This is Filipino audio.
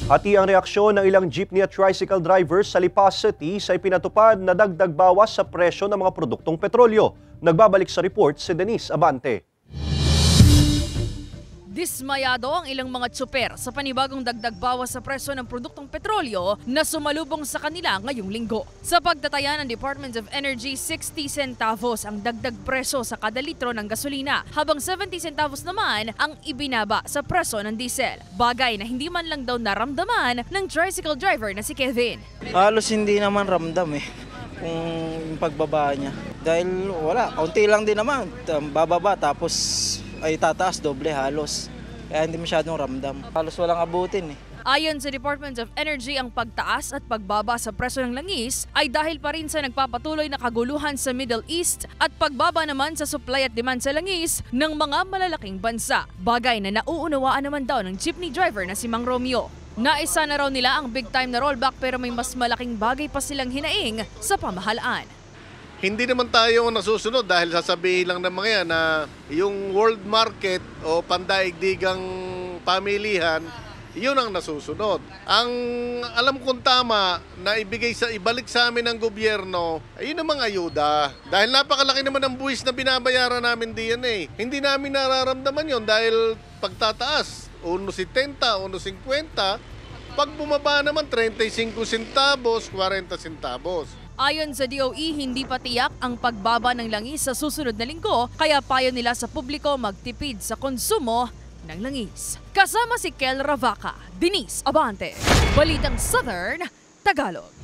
Hati ang reaksyon ng ilang jeepney at tricycle drivers sa Lipas City sa ipinatupad na dagdag bawas sa presyo ng mga produktong petrolyo. Nagbabalik sa report si Denise Abante. Dismayado ang ilang mga tsuper sa panibagong dagdag bawas sa presyo ng produktong petrolyo na sumalubong sa kanila ngayong linggo. Sa pagtataya ng Department of Energy, 60 centavos ang dagdag presyo sa kada litro ng gasolina, habang 70 centavos naman ang ibinaba sa presyo ng diesel. Bagay na hindi man lang daw naramdaman ng tricycle driver na si Kevin. Halos hindi naman ramdam kung yung pagbaba niya. Dahil wala, kaunti lang din naman, bababa tapos ay tataas doble halos. Kaya hindi masyadong ramdam. Halos walang abutin Ayon sa Department of Energy, ang pagtaas at pagbaba sa presyo ng langis ay dahil pa rin sa nagpapatuloy na kaguluhan sa Middle East at pagbaba naman sa supply at demand sa langis ng mga malalaking bansa. Bagay na nauunawaan naman daw ng jeepney driver na si Mang Romeo. Naisa na raw nila ang big time na rollback pero may mas malaking bagay pa silang hinaing sa pamahalaan. Hindi naman tayo nasusunod dahil sasabihin lang ng mga yan na yung world market o pandaigdigang pamilihan, yun ang nasusunod. Ang alam kong tama na ibalik sa amin ng gobyerno, ayun ang mga ayuda. Dahil napakalaki naman ang buwis na binabayaran namin diyan Hindi namin nararamdaman yon dahil pagtataas, 1.70, 1.50, pag bumaba naman 35 centavos, 40 centavos. Ayon sa DOE, hindi pa tiyak ang pagbaba ng langis sa susunod na linggo, kaya payo nila sa publiko magtipid sa konsumo ng langis. Kasama si Kel Ravaca, Denise Abante, Balitang Southern, Tagalog.